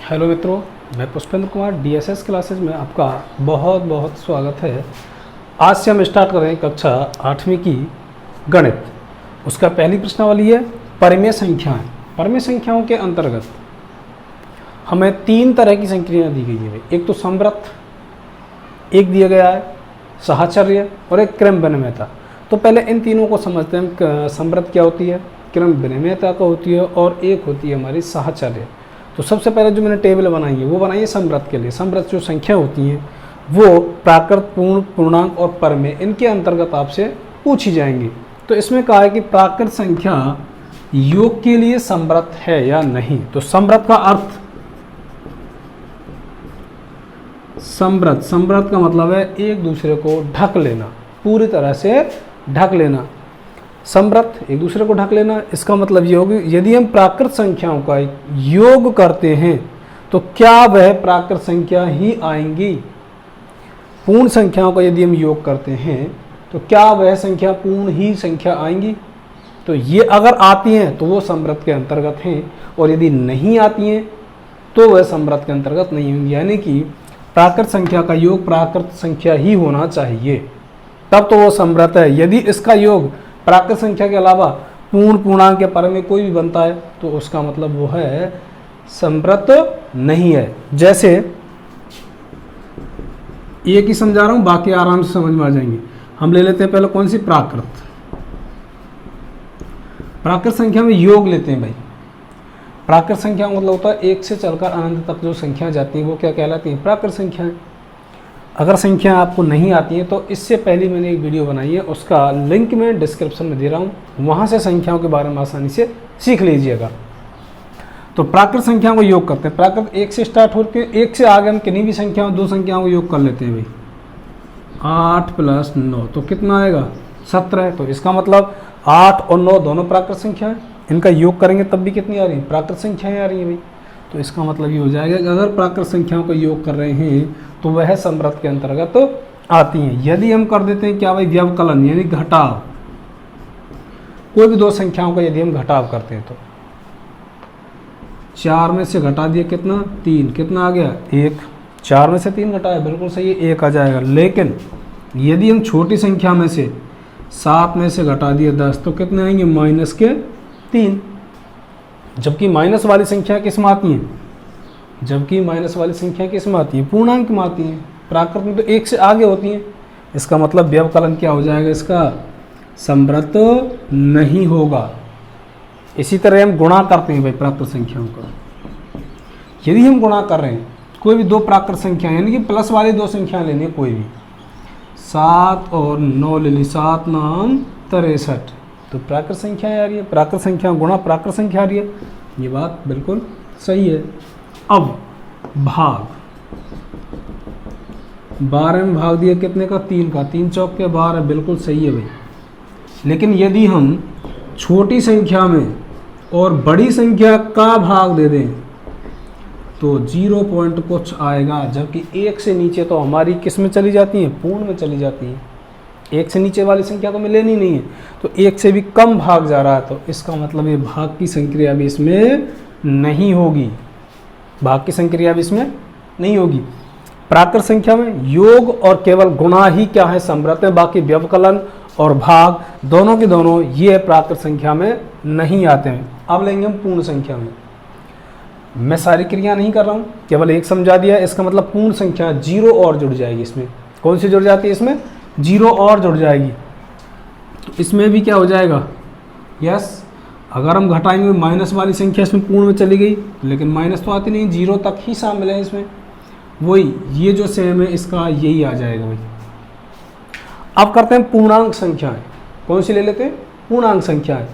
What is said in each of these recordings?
Hello मित्रों, मैं Pushpendra Kumar DSS classes में आपका बहुत बहुत स्वागत है। आज से हम स्टार्ट कर रहे हैं कक्षा 8वीं की गणित। उसका पहली प्रश्नावली है परिमेय संख्याएं। परिमेय संख्याओं के अंतर्गत हमें 3 तरह की संख्याएं दी गई है। एक तो समवृत्त, एक दिया गया है साहचर्य और एक क्रम विनिमयता। तो पहले इन तीनों को समझते हैं। समवृत्त क्या होती है, क्रम विनिमयता क्या होती है और एक होती है हमारी साहचर्य। तो सबसे पहले जो मैंने टेबल बनाई है वो बनाई है समवृत्त के लिए। समवृत्त जो संख्या होती हैं वो प्राकृत, पूर्ण, पूर्णांक और परिमेय, इनके अंतर्गत आपसे पूछी जाएंगी। तो इसमें कहा है कि प्राकृत संख्या योग के लिए समवृत्त है या नहीं। तो समवृत्त का अर्थ, समवृत्त का मतलब है एक दूसरे को ढक लेना, पूरी तरह से ढक लेना। समवृत्त एक दूसरे को ढक लेना, इसका मतलब ये होगी यदि हम प्राकृत संख्याओं का योग करते हैं तो क्या वह प्राकृत संख्या ही आएंगी। पूर्ण संख्याओं का यदि हम योग करते हैं तो क्या वह संख्या पूर्ण ही संख्या आएंगी। तो ये अगर आती हैं तो वो समवृत्त के अंतर्गत हैं, और यदि नहीं आती हैं तो वह समवृत्त के अंतर्गत नहीं होंगी। यानी कि प्राकृत संख्या का योग प्राकृत संख्या ही होना चाहिए, तब तो वो समवृत्त है। यदि इसका योग प्राकृत संख्या के अलावा पूर्ण, पूर्णांक या परिमेय कोई भी बनता है तो उसका मतलब वो है समवृत्त नहीं है। जैसे एक ही समझा रहा हूं, बाकी आराम से समझ में आ जाएंगे। हम ले लेते हैं पहले कौन सी, प्राकृत। प्राकृत संख्या में योग लेते हैं भाई। प्राकृत संख्या मतलब होता है एक से चलकर अनंत तक जो संख्या जाती हैं वो क्या कहलाती हैं, प्राकृत संख्याएं। अगर संख्या आपको नहीं आती है तो इससे पहले मैंने एक वीडियो बनाई है, उसका लिंक मैं डिस्क्रिप्शन में दे रहा हूँ, वहाँ से संख्याओं के बारे में आसानी से सीख लीजिएगा। तो प्राकृत संख्याओं को योग करते हैं। प्राकृत एक से स्टार्ट होकर एक से आगे हम किन्हीं भी संख्याओं, 2 संख्याओं को योग कर लेते हैं भाई। 8 + 9 तो कितना आएगा, 17। तो इसका मतलब 8 और 9 दोनों प्राकृत संख्या है, इनका योग करेंगे तब भी कितनी आ रही है, प्राकृत संख्याएँ आ रही है भाई। तो इसका मतलब ये हो जाएगा कि अगर प्राकृत संख्याओं का योग कर रहे हैं तो वह समवृत्त के अंतर्गत आती हैं। यदि हम कर देते हैं क्या भाई, व्यवकलन यानी घटाव, कोई भी 2 संख्याओं का यदि हम घटाव करते हैं तो 4 में से घटा दिया कितना, 3, कितना आ गया 1। 4 में से 3 घटाया, बिल्कुल सही है, 1 आ जाएगा। लेकिन यदि हम छोटी संख्या में से 7 में से घटा दिया 10 तो कितने आएंगे, -3। जबकि माइनस वाली संख्या किस में आती हैं, जबकि माइनस वाली संख्या किस में आती है, पूर्णांक में आती हैं। प्राकृत में तो 1 से आगे होती हैं। इसका मतलब व्यवकलन क्या हो जाएगा, इसका समवृत्त नहीं होगा। इसी तरह हम गुणा करते हैं भाई प्राकृत संख्याओं का। यदि हम गुणा कर रहे हैं कोई भी 2 प्राकृत संख्या, यानी कि प्लस वाली 2 संख्या लेनी है कोई भी, 7 और 9 ले ली, 7 9 63, तो प्राकृत संख्या आ रही है। प्राकृत संख्या गुणा प्राकृत संख्या आ रही है, ये बात बिल्कुल सही है। अब भाग, 12 में भाग दिया कितने का, 3 का, 3 चौक के 12, बिल्कुल सही है भाई। लेकिन यदि हम छोटी संख्या में और बड़ी संख्या का भाग दे दें तो 0 पॉइंट कुछ आएगा, जबकि 1 से नीचे तो हमारी किस में चली जाती है, पूर्ण में चली जाती है। 1 से नीचे वाली संख्या तो हमें लेनी नहीं है, तो 1 से भी कम भाग जा रहा है, तो इसका मतलब ये भाग की संक्रिया भी इसमें नहीं होगी। भाग की संक्रिया भी इसमें नहीं होगी। प्राकृत संख्या में योग और केवल गुणा ही क्या है, समवृत्त है। बाकी व्यवकलन और भाग दोनों के दोनों ये प्राकृत संख्या में नहीं आते हैं। अब लेंगे हम पूर्ण संख्या में। मैं सारी क्रिया नहीं कर रहा हूँ, केवल एक समझा दिया। इसका मतलब पूर्ण संख्या 0 और जुड़ जाएगी इसमें। कौन सी जुड़ जाती है इसमें, 0 और जुड़ जाएगी। तो इसमें भी क्या हो जाएगा, यस, अगर हम घटाएंगे माइनस वाली संख्या इसमें पूर्ण में चली गई, लेकिन माइनस तो आती नहीं, 0 तक ही शामिल है इसमें। वही ये जो सेम है इसका यही आ जाएगा भाई। अब करते हैं पूर्णांक संख्याएं। कौन सी ले लेते हैं, पूर्णांक संख्याएं।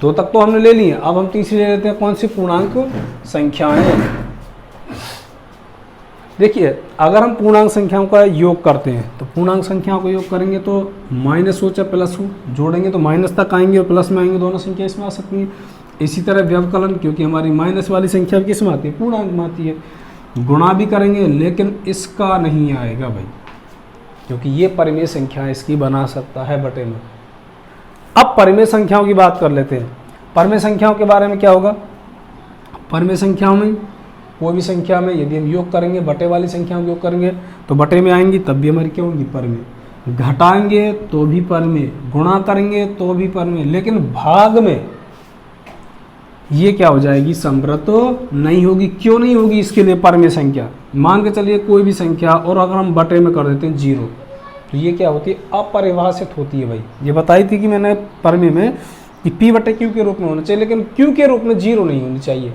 2 तक तो हमने ले ली है, अब हम तीसरी ले लेते हैं, कौन सी, पूर्णांक संख्याएं। देखिए अगर हम पूर्णांक संख्याओं का योग करते हैं तो पूर्णांक संख्याओं को योग करेंगे तो माइनस हो चाहे प्लस हो, जोड़ेंगे तो माइनस तक आएंगे और प्लस में आएंगे, दोनों संख्या इसमें आ सकती हैं। इसी तरह व्यवकलन, क्योंकि हमारी माइनस वाली संख्या किस में आती है, पूर्णांक में आती है। गुणा भी करेंगे लेकिन इसका नहीं आएगा भाई, क्योंकि ये परिमेय संख्या इसकी बना सकता है बटे में। अब परिमेय संख्याओं की बात कर लेते हैं। परिमेय संख्याओं के बारे में क्या होगा, परिमेय संख्याओं में कोई भी संख्या में यदि हम योग करेंगे, बटे वाली संख्या में योग करेंगे तो बटे में आएंगी, तब भी हमारी क्या होंगी, पर में। घटाएंगे तो भी पर में, गुणा करेंगे तो भी पर में, लेकिन भाग में ये क्या हो जाएगी, समृत नहीं होगी। क्यों नहीं होगी, इसके लिए पर में संख्या, मान के चलिए कोई भी संख्या और अगर हम बटे में कर देते हैं 0, तो ये क्या होती है, अपरिभाषित होती है भाई। ये बताई थी कि मैंने पर में कि p बटे क्यू के रूप में होना चाहिए, लेकिन क्यू के रूप में 0 नहीं होनी चाहिए।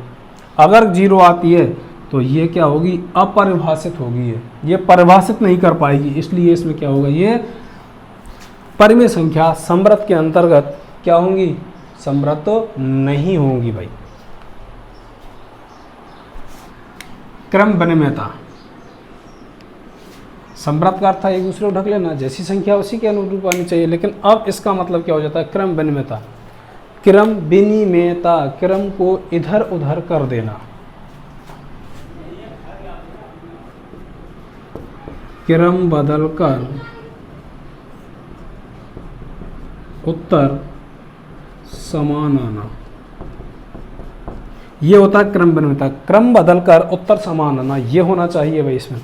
अगर 0 आती है तो ये क्या होगी, अपरिभाषित होगी, ये परिभाषित नहीं कर पाएगी, इसलिए इसमें क्या होगा, ये परिमेय संख्या समृत के अंतर्गत क्या होंगी, समृत नहीं होंगी भाई। क्रम विनिमयता, समृत का अर्थ था एक दूसरे को ढक लेना, जैसी संख्या उसी के अनुरूप आनी चाहिए, लेकिन अब इसका मतलब क्या हो जाता है, क्रम विनिमयता। क्रम विनिमयता, क्रम को इधर उधर कर देना, क्रम बदलकर उत्तर समान आना, ये होता है क्रम विनिमयता। क्रम बदलकर उत्तर समान आना, ये होना चाहिए भाई इसमें।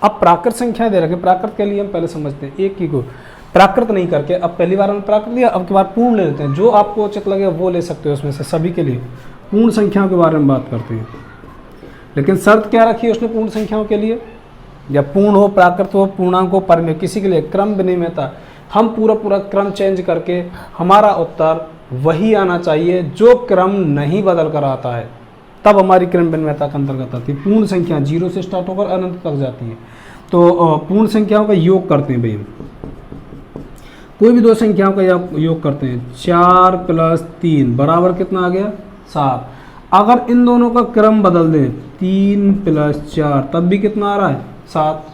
अब प्राकृत संख्या दे रखे, प्राकृत के लिए हम पहले समझते हैं, एक की को प्राकृत नहीं करके, अब पहली बार हमने प्राकृत लिया, अब की बार पूर्ण ले लेते हैं, जो आपको उचित लगे वो ले सकते हो, उसमें से सभी के लिए पूर्ण संख्याओं के बारे में बात करते हैं। लेकिन शर्त क्या रखी है उसने पूर्ण संख्याओं के लिए, या पूर्ण हो, प्राकृत हो, पूर्णांक हो, परिमेय, किसी के लिए क्रम विनिमयता, हम पूरा क्रम चेंज करके हमारा उत्तर वही आना चाहिए जो क्रम नहीं बदल कर आता है, तब हमारी क्रम विनिमयता के अंतर्गत आती है। पूर्ण संख्या 0 से स्टार्ट होकर अनंत तक जाती है। तो पूर्ण संख्याओं का योग करते हैं भाई, कोई भी दो संख्याओं का योग करते हैं, 4 + 3 बराबर कितना आ गया, 7। अगर इन दोनों का क्रम बदल दें, 3 + 4 तब भी कितना आ रहा है, 7।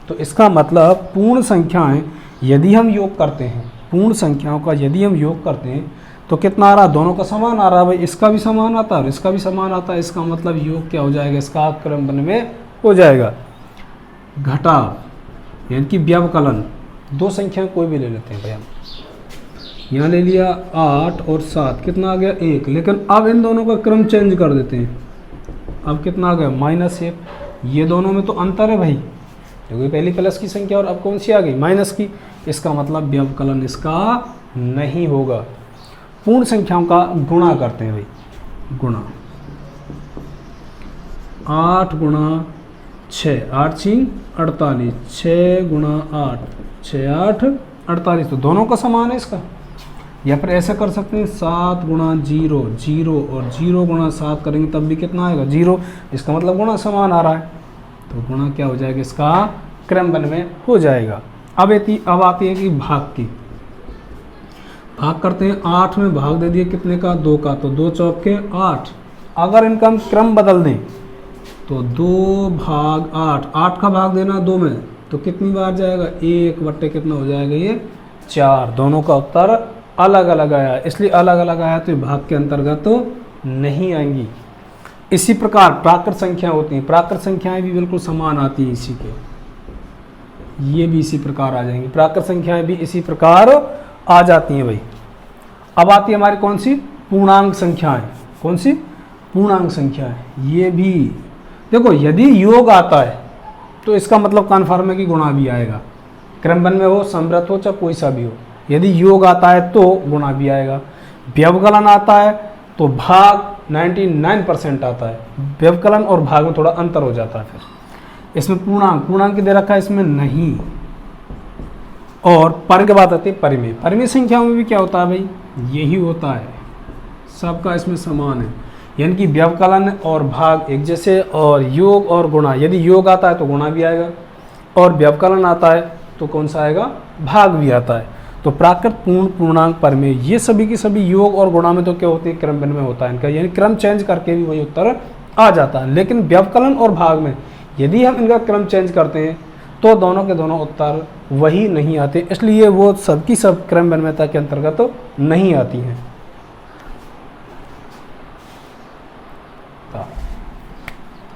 तो इसका मतलब पूर्ण संख्याएं यदि हम योग करते हैं, पूर्ण संख्याओं का यदि हम योग करते हैं तो कितना आ रहा है, दोनों का समान आ रहा है भाई, इसका भी समान आता है और इसका भी समान आता है। इसका मतलब योग क्या हो जाएगा, इसका क्रम विनिमय हो जाएगा। घटाव यानी कि व्यवकलन, दो संख्या कोई भी ले लेते हैं भाई, हम यहाँ ले लिया 8 और 7, कितना आ गया, 1। लेकिन अब इन दोनों का क्रम चेंज कर देते हैं, अब कितना आ गया, -1। ये दोनों में तो अंतर है भाई, क्योंकि पहली प्लस की संख्या और अब कौन सी आ गई, माइनस की। इसका मतलब व्यवकलन इसका नहीं होगा। पूर्ण संख्याओं का गुणा करते हैं भाई, गुणा 8 × 6, 8 × 6 = 48, 6 × 8, 6 × 8 = 48, तो दोनों का समान है इसका। या फिर ऐसे कर सकते हैं 7 × 0, 0 और 0 × 7 करेंगे तब भी कितना आएगा, 0। इसका मतलब गुणा समान आ रहा है, तो गुणा क्या हो जाएगा, इसका क्रम विनिमय हो जाएगा। अब आती है कि भाग की, भाग करते हैं, 8 में भाग दे दिए कितने का, 2 का, तो 2 चौके 8। अगर इनका हम क्रम बदल दें तो 2/8, 8 का भाग देना 2 में तो कितनी बार जाएगा, 1 बट्टे कितना हो जाएगा, ये 4। दोनों का उत्तर अलग अलग आया, इसलिए अलग अलग आया तो भाग के अंतर्गत तो नहीं आएंगी। इसी प्रकार प्राकृत संख्या होती हैं, प्राकृत संख्याएं भी बिल्कुल समान आती हैं इसी के, ये भी इसी प्रकार आ जाएंगी, प्राकृत संख्याएं भी इसी प्रकार आ जाती हैं भाई। अब आती है हमारी कौन सी, पूर्णांक संख्याएं। कौन सी, पूर्णांक संख्याएं। ये भी देखो, यदि योग आता है तो इसका मतलब कन्फर्म है कि गुणा भी आएगा, क्रमबद्ध में हो, समृत हो, चाहे कोई सा भी हो। यदि योग आता है तो गुणा भी आएगा, व्यवकलन आता है तो भाग 99% आता है, व्यवकलन और भाग में थोड़ा अंतर हो जाता है। फिर इसमें पूर्णांक दे रखा है, इसमें नहीं। और पर के बाद आती है परिमेय। परिमेय संख्याओं में भी क्या होता है भाई, यही होता है, सबका इसमें समान है, यानी कि व्यवकलन और भाग एक जैसे, और योग और गुणा। यदि योग आता है तो गुणा भी आएगा, और व्यवकलन आता है तो कौन सा आएगा, भाग भी आता है। तो प्राकृत, पूर्ण, पूर्णांक, परिमेय, ये सभी की सभी योग और गुणा में तो क्या होती है, क्रम विनिमय होता है इनका, यानी क्रम चेंज करके भी वही उत्तर आ जाता है। लेकिन व्यवकलन और भाग में यदि हम इनका क्रम चेंज करते हैं तो दोनों के दोनों उत्तर वही नहीं आते, इसलिए वो सबकी सब क्रम विनिमयता के अंतर्गत तो नहीं आती हैं।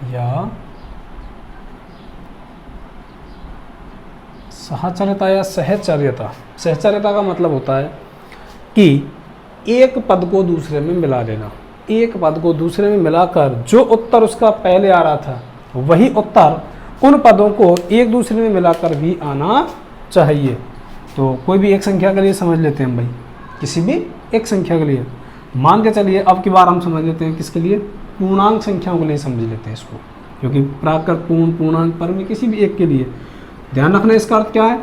या सहचर्यता या सहचर्यता। सहचर्यता का मतलब होता है कि एक पद को दूसरे में मिला लेना। एक पद को दूसरे में मिलाकर जो उत्तर उसका पहले आ रहा था वही उत्तर उन पदों को एक दूसरे में मिलाकर भी आना चाहिए। तो कोई भी एक संख्या के लिए समझ लेते हैं हम भाई, किसी भी एक संख्या के लिए मान के चलिए। अब की बार हम समझ लेते हैं किसके लिए, पूर्णांक संख्याओं के लिए समझ लेते हैं इसको, क्योंकि प्राकृत, पूर्ण, पूर्णांक, परम किसी भी एक के लिए ध्यान रखना। इसका अर्थ क्या है,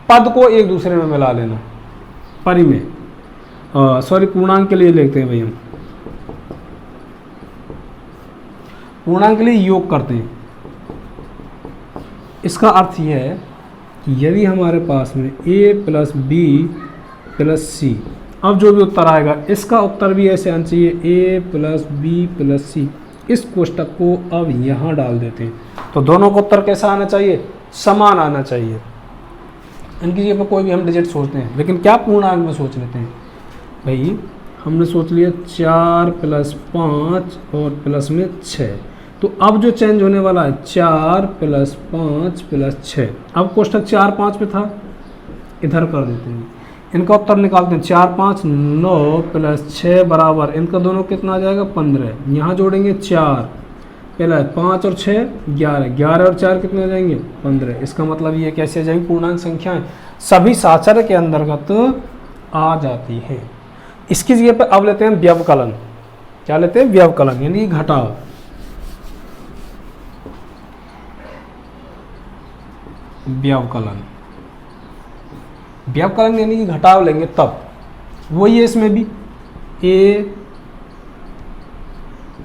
पद को एक दूसरे में मिला लेना। परि में पूर्णांक के लिए लेते हैं भाई, हम पूर्णांक के लिए योग करते हैं। इसका अर्थ यह है कि यदि हमारे पास में a प्लस बी प्लस सी, अब जो भी उत्तर आएगा इसका उत्तर भी ऐसे आना चाहिए a प्लस बी प्लस सी। इस कोष्टक को अब यहाँ डाल देते हैं, तो दोनों का उत्तर कैसा आना चाहिए, समान आना चाहिए। इनकी जगह पर कोई भी हम डिजिट सोचते हैं, लेकिन क्या पूर्णांक में सोच लेते हैं भाई। हमने सोच लिया 4 प्लस 5 और प्लस में 6, तो अब जो चेंज होने वाला है 4 प्लस 5 प्लस 6। अब कोष्टक 4 5 पे था, इधर कर देते हैं, इनका उत्तर निकालते हैं। 4 5 9 प्लस 6 बराबर, इनका दोनों कितना आ जाएगा 15। यहाँ जोड़ेंगे 4 प्लस 5 और 6 11, 11 और 4 कितने हो जाएंगे 15। इसका मतलब ये कैसे आ जाएंगी, पूर्णांक संख्याएं सभी साचर्य के अंतर्गत आ जाती है। इसकी जगह पे अब लेते हैं व्यवकलन। क्या लेते हैं, व्यवकलन, यानी घटाव। व्यवकलन, व्यवकलन यानी कि घटाव लेंगे तब वही है इसमें भी, a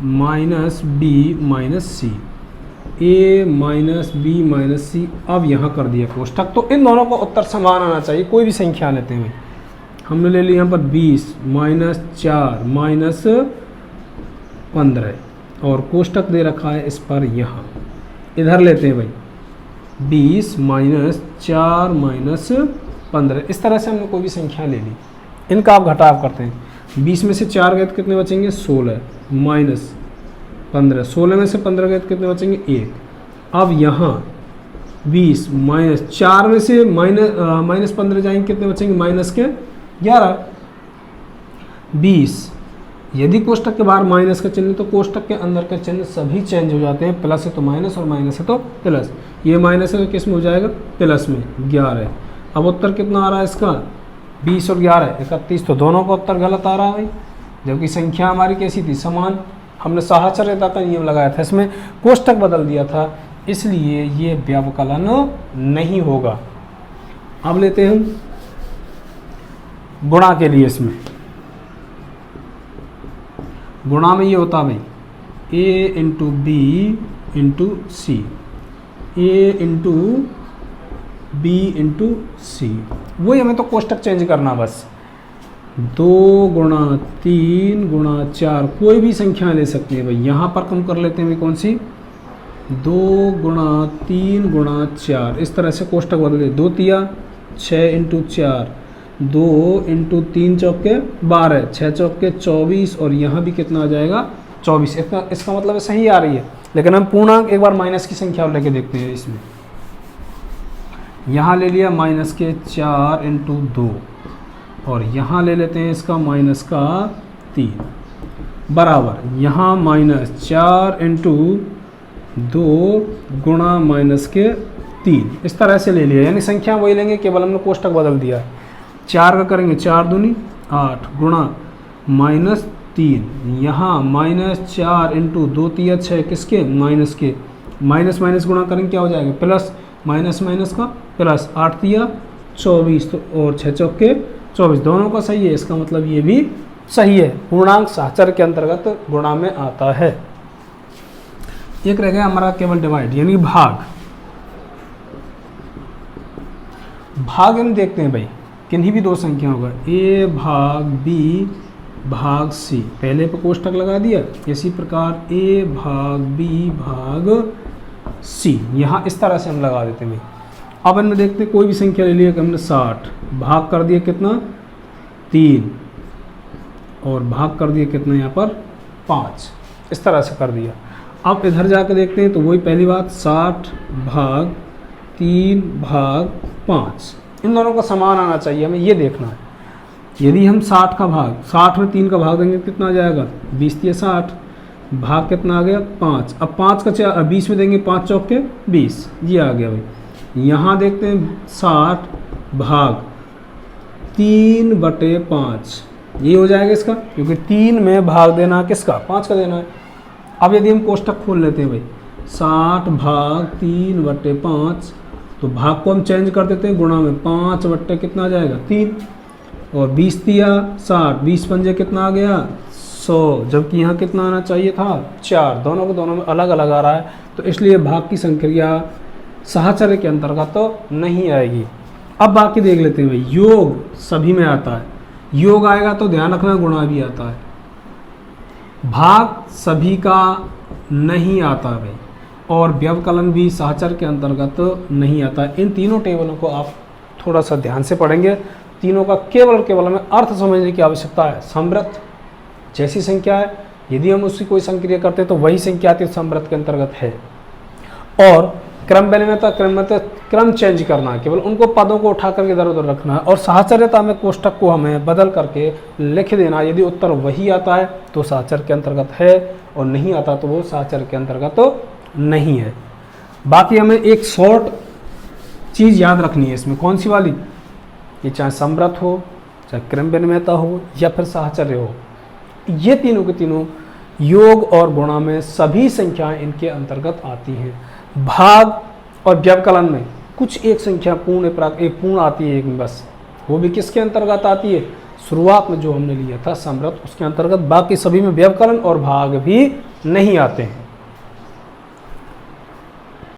minus B minus C, a minus B minus C. अब यहाँ कर दिया कोष्टक, तो इन दोनों का उत्तर समान आना चाहिए। कोई भी संख्या लेते हैं, हमने ले लिया यहाँ पर 20 माइनस 4 माइनस 15, और कोष्टक दे रखा है इस पर यहाँ। इधर लेते हैं भाई 20 माइनस 4 माइनस 15। इस तरह से हमने कोई भी संख्या ले ली, इनका आप घटाव करते हैं। 20 में से 4 गए तो कितने बचेंगे 16 माइनस 15, 16 में से 15 गए तो कितने बचेंगे 1। अब यहाँ 20 माइनस 4 में से माइनस 15 जाएंगे, कितने बचेंगे माइनस के 11। 20, यदि कोष्टक के बाहर माइनस का चिन्ह तो कोष्टक के अंदर का चिन्ह सभी चेंज हो जाते हैं। प्लस है तो माइनस और माइनस है तो प्लस। ये माइनस है तो किस में हो जाएगा, प्लस में 11। अब उत्तर कितना आ रहा है इसका 20 और 11 31, तो दोनों का उत्तर गलत आ रहा है भाई, जबकि संख्या हमारी कैसी थी, समान। हमने साहचर्यता का नियम लगाया था, इसमें कोष्टक बदल दिया था, इसलिए ये व्यवकलन नहीं होगा। अब लेते हैं हम गुणा के लिए। इसमें गुणा में ये होता भाई a into B into C, a into B into C. वही हमें तो कोष्टक चेंज करना बस। 2 गुणा 3 गुणा 4, कोई भी संख्या ले सकते हैं भाई। यहाँ पर कम कर लेते हैं भाई, कौन सी 2 गुणा 3 गुणा 4। इस तरह से कोष्टक बदले। 2 तिया 6 इंटू 4, 2 इंटू 3 चौके 12, 6 चौके 24, और यहाँ भी कितना आ जाएगा 24। इसका मतलब सही आ रही है, लेकिन हम पूर्णांक एक बार माइनस की संख्या लेके देखते हैं। इसमें यहाँ ले लिया माइनस के 4 इंटू 2, और यहाँ ले लेते हैं इसका माइनस का 3 बराबर, यहाँ माइनस 4 इंटू 2 गुणा माइनस के 3। इस तरह से ले लिया, यानी संख्या वही लेंगे, केवल हमने कोष्टक बदल दिया है। 4 का करेंगे 4 दूनी 8 गुणा माइनस 3, यहाँ माइनस 4 इंटू 2 तिया 6 किसके माइनस के, माइनस माइनस गुणा करेंगे क्या हो जाएगा प्लस, माइनस माइनस का प्लस, 8 तिया 24 तो और 6 चौके 24, दोनों का सही है। इसका मतलब ये भी सही है, पूर्णांक साहचर्य के अंतर्गत गुणा में आता है। एक रह गया हमारा केवल डिवाइड यानी भाग। भाग हम देखते हैं भाई किन्हीं भी दो संख्या होगा, a भाग b भाग c, पहले पर कोष्टक लगा दिया। इसी प्रकार a भाग b भाग c, यहाँ इस तरह से हम लगा देते हैं। अब इनमें देखते हैं कोई भी संख्या ले लिया कि हमने 60, भाग कर दिया कितना 3, और भाग कर दिया कितना यहाँ पर 5, इस तरह से कर दिया। अब इधर जाकर देखते हैं तो वही पहली बात 60 भाग 3 भाग 5, इन दोनों का समान आना चाहिए, हमें ये देखना है। यदि हम 60 का भाग 60 में 3 का भाग देंगे कितना आ जाएगा 20 × 60 भाग कितना आ गया 5। अब 5 का 20 में देंगे 5 चौक के 20, ये आ गया भाई। यहाँ देखते हैं 60 भाग 3/5, ये हो जाएगा इसका, क्योंकि 3 में भाग देना है किसका 5 का देना है। अब यदि हम कोष्टक खोल लेते हैं भाई 60 भाग 3/5, तो भाग को हम चेंज कर देते हैं गुणा में 5 बट्टे कितना आ जाएगा 3, और 20 दिया 60, 20 पंजे कितना आ गया 100, जबकि यहाँ कितना आना चाहिए था 4, दोनों को दोनों में अलग अलग आ रहा है, तो इसलिए भाग की संक्रिया साहचर्य के अंतर्गत तो नहीं आएगी। अब बाकी देख लेते हैं भाई, योग सभी में आता है, योग आएगा तो ध्यान रखना गुणा भी आता है, भाग सभी का नहीं आता भाई, और व्यवकलन भी साहचर्य के अंतर्गत नहीं आता। इन तीनों टेबलों को आप थोड़ा सा ध्यान से पढ़ेंगे, तीनों का केवल हमें अर्थ समझने की आवश्यकता है। समृद्ध जैसी संख्या है, यदि हम उसकी कोई संक्रिया करते हैं तो वही संख्या आती है समृद्ध के अंतर्गत है। और क्रम विनिमयता क्रम चेंज करना है, केवल उनको पदों को उठा करके इधर उधर रखना है, और साहचर्यता में कोष्टक को हमें बदल करके लिख देना। यदि उत्तर वही आता है तो साहचर्य के अंतर्गत है, और नहीं आता तो वो साहचर्य के अंतर्गत तो नहीं है। बाकी हमें एक शॉर्ट चीज़ याद रखनी है इसमें, कौन सी वाली, ये चाहे समृद्ध हो, चाहे क्रम विनिमयता हो, या फिर साहचर्य हो, ये तीनों के तीनों योग और गुणा में सभी संख्याएं इनके अंतर्गत आती हैं। भाग और व्यवकलन में कुछ एक संख्या पूर्ण आती है एक बस, वो भी किसके अंतर्गत आती है, शुरुआत में जो हमने लिया था समृद्ध, उसके अंतर्गत। बाकी सभी में व्यवकलन और भाग भी नहीं आते हैं।